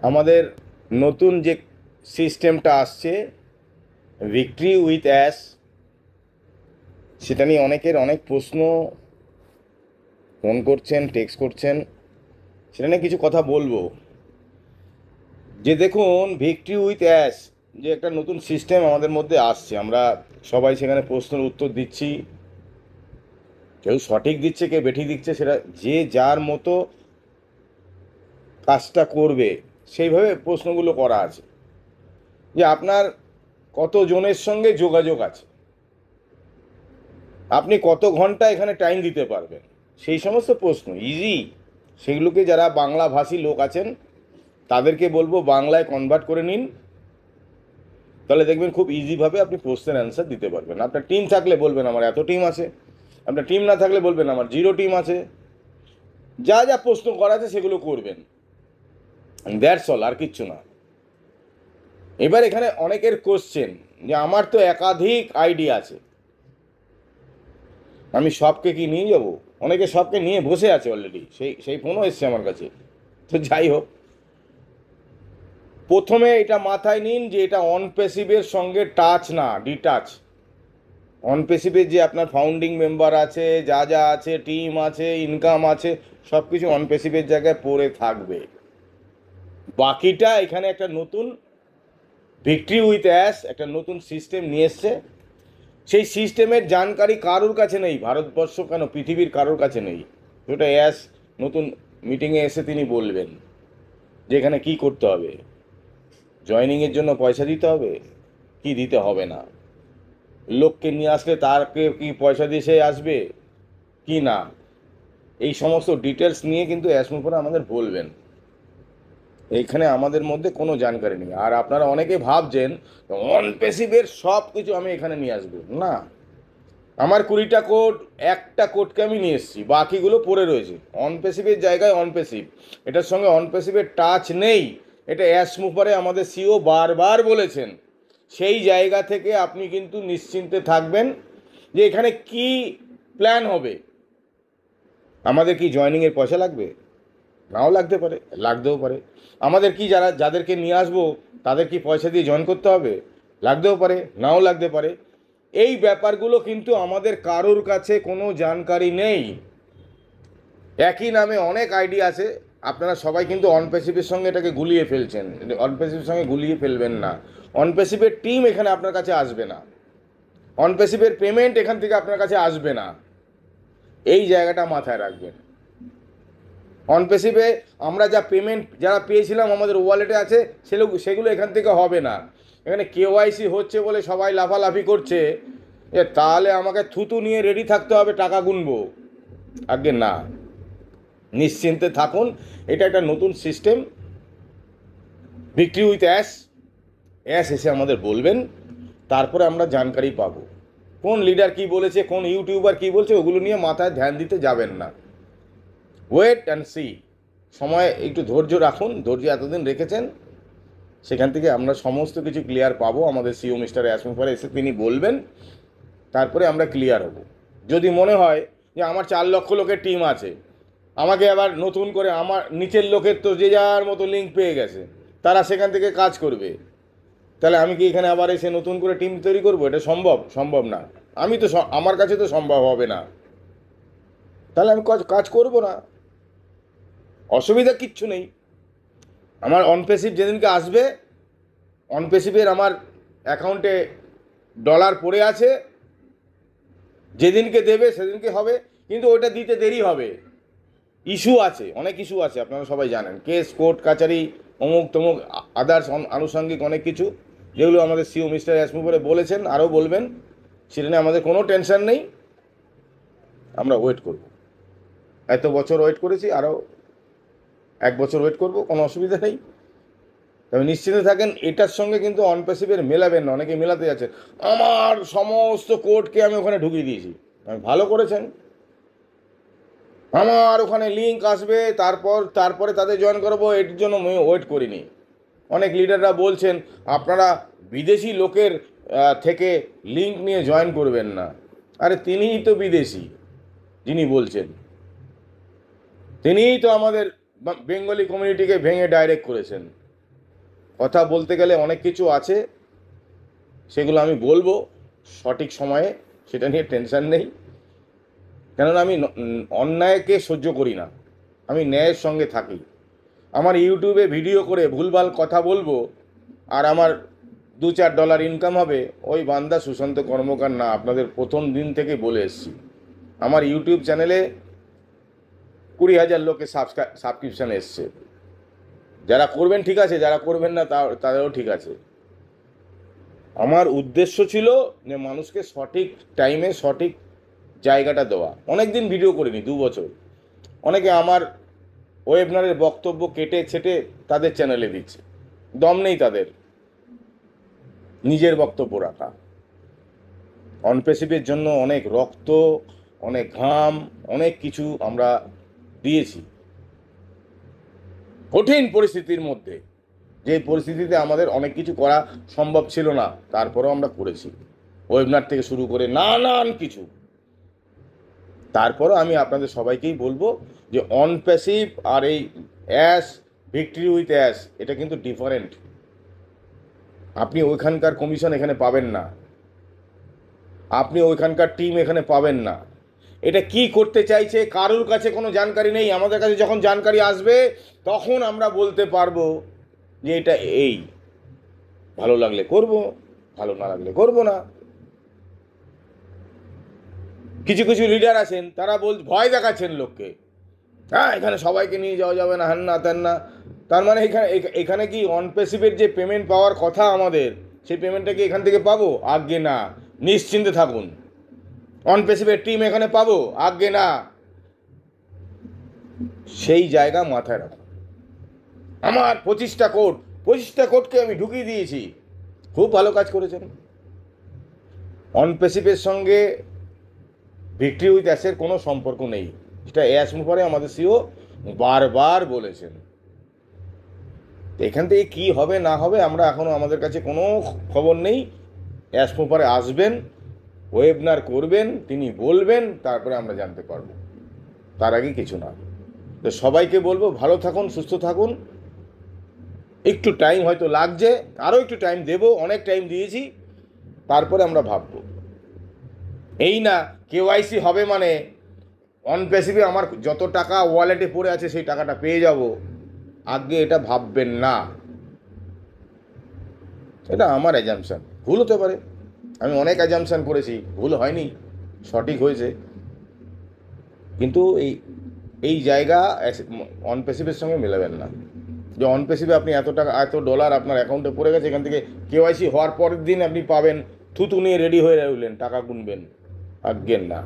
আমাদের নতুন যে সিস্টেমটা আসছে ভিক্টরি উইথ অ্যাশ, সেটা নিয়ে অনেকের অনেক প্রশ্ন, ফোন করছেন, টেক্সট করছেন। সেটা নিয়ে কিছু কথা বলবো। যে দেখুন, ভিক্টরি উইথ অ্যাশ যে একটা নতুন সিস্টেম আমাদের মধ্যে আসছে, আমরা সবাই সেখানে প্রশ্নের উত্তর দিচ্ছি। কেউ সঠিক দিচ্ছে, কেউ বেঠিক দিচ্ছে, সেটা যে যার মতো কাজটা করবে সেইভাবে প্রশ্নগুলো করা আছে। যে আপনার কত জনের সঙ্গে যোগাযোগ আছে, আপনি কত ঘন্টা এখানে টাইম দিতে পারবেন, সেই সমস্ত প্রশ্ন ইজি। সেগুলোকে যারা বাংলাভাষী লোক আছেন তাদেরকে বলবো বাংলায় কনভার্ট করে নিন, তাহলে দেখবেন খুব ইজিভাবে আপনি প্রশ্নের অ্যান্সার দিতে পারবেন। আপনার টিম থাকলে বলবেন আমার এত টিম আছে, আপনার টিম না থাকলে বলবেন আমার জিরো টিম আছে। যা যা প্রশ্ন করা আছে সেগুলো করবেন, দ্যাটস অল, আর কিচ্ছু না। এবার এখানে অনেকের কোশ্চেন যে আমার তো একাধিক আইডি আছে, আমি সবকে কি নিয়ে যাব? অনেকে সবকে নিয়ে বসে আছে অলরেডি, সেই সেই ফোনও এসছে আমার কাছে। তো যাই হোক, প্রথমে এটা মাথায় নিন যে এটা অনপেসিভের সঙ্গে টাচ না, ডিটাচ। অনপেসিভের যে আপনার ফাউন্ডিং মেম্বার আছে, যা যা আছে, টিম আছে, ইনকাম আছে, সব কিছু অনপেসিভের জায়গায় পড়ে থাকবে। বাকিটা এখানে একটা নতুন ভিক্টরি উইথ অ্যাশ একটা নতুন সিস্টেম নিয়ে এসছে। সেই সিস্টেমের জানকারি কারোর কাছে নেই, ভারতবর্ষ কেন পৃথিবীর কারোর কাছে নেই। যেটা অ্যাশ নতুন মিটিংয়ে এসে তিনি বলবেন যে এখানে কী করতে হবে, জয়নিংয়ের জন্য পয়সা দিতে হবে কি দিতে হবে না, লোককে নিয়ে আসলে তারকে কি পয়সা দিয়ে সে আসবে কি না, এই সমস্ত ডিটেলস নিয়ে কিন্তু অ্যাসমুফরা আমাদের বলবেন। এইখানে আমাদের মধ্যে কোনো জানকারি নেই। আর আপনারা অনেকে ভাবছেন অনপেসিভের সব কিছু আমি এখানে নিয়ে আসবো না। আমার 20টা কোড, একটা কোডকে আমি নিয়ে এসেছি, বাকিগুলো পড়ে রয়েছে অনপেসিভের জায়গায়। অনপেসিভ, এটার সঙ্গে অনপেসিভের টাচ নেই, এটা অ্যাসমুফারে আমাদের সিও বারবার বলেছেন। সেই জায়গা থেকে আপনি কিন্তু নিশ্চিন্তে থাকবেন যে এখানে কি প্ল্যান হবে। আমাদের কি জয়েনিংয়ের পয়সা লাগবে? নাও লাগতে পারে, লাগতেও পারে। আমাদের কি যাদেরকে নিয়ে আসবো তাদের কি পয়সা দিয়ে জয়েন করতে হবে? লাগতেও পারে, নাও লাগতে পারে। এই ব্যাপারগুলো কিন্তু আমাদের কারোর কাছে কোনো জানকারি নেই। একই নামে অনেক আইডি আছে, আপনারা সবাই কিন্তু অনপেসিভের সঙ্গে এটাকে গুলিয়ে ফেলছেন। অনপেসিভের সঙ্গে গুলিয়ে ফেলবেন না। অনপেসিভের টিম এখানে আপনার কাছে আসবে না, অনপেসিভের পেমেন্ট এখান থেকে আপনার কাছে আসবে না, এই জায়গাটা মাথায় রাখবেন। অনপেসিভে আমরা যা পেমেন্ট যারা পেয়েছিলাম আমাদের ওয়ালেটে আছে, সেগুলো এখান থেকে হবে না। এখানে কেওয়াইসি হচ্ছে বলে সবাই লাফালাফি করছে যে তাহলে আমাকে থুতু নিয়ে রেডি থাকতে হবে টাকা গুনবো। আগে না, নিশ্চিন্তে থাকুন। এটা একটা নতুন system, victory with ash. Ash এসে আমাদের বলবেন, তারপরে আমরা জানকারি পাবো। কোন লিডার কি বলেছে, কোন ইউটিউবার কি বলছে, ওগুলো নিয়ে মাথায় ধ্যান দিতে যাবেন না। ওয়েট অ্যান্ড সি, সময় একটু ধৈর্য রাখুন। ধৈর্য এতদিন রেখেছেন, সেখান থেকে আমরা সমস্ত কিছু ক্লিয়ার পাবো। আমাদের সিও মিস্টার অ্যাসমুফার এসে তিনি বলবেন, তারপরে আমরা ক্লিয়ার হব। যদি মনে হয় যে আমার 4 লক্ষ লোকের টিম আছে, আমাকে আবার নতুন করে আমার নিচের লোকের তো যে যার মতো লিঙ্ক পেয়ে গেছে, তারা সেখান থেকে কাজ করবে, তাহলে আমি কি এখানে আবার এসে নতুন করে টিম তৈরি করবো? এটা সম্ভব? সম্ভব না। আমি তো আমার কাছে তো সম্ভব হবে না, তাহলে আমি কাজ করবো না। অসুবিধা কিচ্ছু নেই। আমার অনপেসিভ যেদিনকে আসবে, অনপেসিভের আমার অ্যাকাউন্টে ডলার পড়ে আছে, যেদিনকে দেবে সেদিনকে হবে। কিন্তু ওটা দিতে দেরি হবে, ইস্যু আছে, অনেক ইস্যু আছে, আপনারা সবাই জানেন। কেস, কোর্ট কাচারি, অমুক তমুক, আদার্স আনুষঙ্গিক অনেক কিছু, যেগুলো আমাদের সিও মিস্টার অ্যাসমুফারে বলেছেন, আরও বলবেন। সেটা নিয়ে আমাদের কোনো টেনশন নেই, আমরা ওয়েট করব। এত বছর ওয়েট করেছি, আরও 1 বছর ওয়েট করব, কোনো অসুবিধা নেই। তবে নিশ্চিন্তে থাকেন, এটার সঙ্গে কিন্তু অনপেসিভের মেলাবেন না। অনেকে মেলাতে যাচ্ছে, আমার সমস্ত কোডকে আমি ওখানে ঢুকিয়ে দিয়েছি। আমি ভালো করেছেন, আমার ওখানে লিঙ্ক আসবে, তারপরে তাদের জয়েন করাবো, এর জন্য আমি ওয়েট করিনি। অনেক লিডাররা বলছেন আপনারা বিদেশি লোকের থেকে লিঙ্ক নিয়ে জয়েন করবেন না। আরে তিনিই তো বিদেশি, যিনি বলছেন তিনিই তো আমাদের বেঙ্গলি কমিউনিটিকে ভেঙে ডাইরেক্ট করেছেন। কথা বলতে গেলে অনেক কিছু আছে, সেগুলো আমি বলবো সঠিক সময়ে, সেটা নিয়ে টেনশন নেই। কেননা আমি অন্যায়কে সহ্য করি না, আমি ন্যায়ের সঙ্গে থাকি। আমার ইউটিউবে ভিডিও করে ভুলভাল কথা বলবো আর আমার $2-4 ইনকাম হবে, ওই বান্দা সুশান্ত কর্মকার না। আপনাদের প্রথম দিন থেকে বলে এসেছি, আমার ইউটিউব চ্যানেলে 20,000 লোকের সাবস্ক্রিপশান এসছে। যারা করবেন ঠিক আছে, যারা করবেন না তাদেরও ঠিক আছে। আমার উদ্দেশ্য ছিল যে মানুষকে সঠিক টাইমে সঠিক জায়গাটা দেওয়া। অনেক দিন ভিডিও করিনি, 2 বছর। অনেকে আমার ওয়েবনারের বক্তব্য কেটে ছেটে তাদের চ্যানেলে দিচ্ছে, দম নেই তাদের নিজের বক্তব্য রাখা। অনপেসিভের জন্য অনেক রক্ত, অনেক ঘাম, অনেক কিছু আমরা দিয়েছি কঠিন পরিস্থিতির মধ্যে, যে পরিস্থিতিতে আমাদের অনেক কিছু করা সম্ভব ছিল না, তারপরেও আমরা করেছি। ওয়েবনার থেকে শুরু করে নানান কিছু। তারপরও আমি আপনাদের সবাইকেই বলবো যে অনপ্যাসিভ আর এই অ্যাশ, ভিক্টরি উইথ অ্যাশ, এটা কিন্তু ডিফারেন্ট। আপনি ওইখানকার কমিশন এখানে পাবেন না, আপনি ওইখানকার টিম এখানে পাবেন না। এটা কি করতে চাইছে কারোর কাছে কোনো জানকারি নেই। আমাদের কাছে যখন জানকারি আসবে তখন আমরা বলতে পারবো যে এটা এই, ভালো লাগলে করব, ভালো না লাগলে করব না। কিছু কিছু লিডার আছেন, তারা ভয় দেখাচ্ছেন লোককে, হ্যাঁ এখানে সবাইকে নিয়ে যাওয়া যাবে না, হ্যান না তেন না। তার মানে এখানে কি অনপেসিভের যে পেমেন্ট পাওয়ার কথা আমাদের, সেই পেমেন্টটা কি এখান থেকে পাবো? আজ্ঞে না, নিশ্চিন্তে থাকুন। অনপেসিভের টিম এখানে পাবো? আজ্ঞে না। সেই জায়গা মাথায় রাখুন। আমার 25টা কোটকে আমি ঢুকিয়ে দিয়েছি, খুব ভালো কাজ করেছেন। অনপেসিভের সঙ্গে ভিক্টরি উইথ অ্যাশের কোনো সম্পর্ক নেই, সেটা অ্যাশ মুফারে আমাদের সিও বারবার বলেছেন। এখান থেকে কী হবে না হবে আমরা এখনও, আমাদের কাছে কোনো খবর নেই। অ্যাশ মুফারে আসবেন, ওয়েবনার করবেন, তিনি বলবেন, তারপরে আমরা জানতে পারবো, তার আগে কিছু না। তো সবাইকে বলবো ভালো থাকুন, সুস্থ থাকুন। একটু টাইম হয়তো লাগছে, আরও একটু টাইম দেব, অনেক টাইম দিয়েছি, তারপরে আমরা ভাববো। এই না কেওয়াইসি হবে মানে অনপ্যাসিভে আমার যত টাকা ওয়ালেটে পড়ে আছে সেই টাকাটা পেয়ে যাব, আগে এটা ভাববেন না। এটা আমার অ্যাজাম্পশান, ভুল হতে পারে। আমি অনেক অ্যাজাম্পশান করেছি, ভুল হয়নি, সঠিক হয়েছে। কিন্তু এই জায়গা অনপ্যাসিভের সঙ্গে মেলাবেন না, যে অনপ্যাসিভে আপনি এত টাকা $1 আপনার অ্যাকাউন্টে পড়ে গেছে, এখান থেকে কেওয়াইসি হওয়ার পরের দিন আপনি পাবেন, থুতু নিয়ে রেডি হয়ে রইলেন টাকা গুনবেন। আজ্ঞেন না।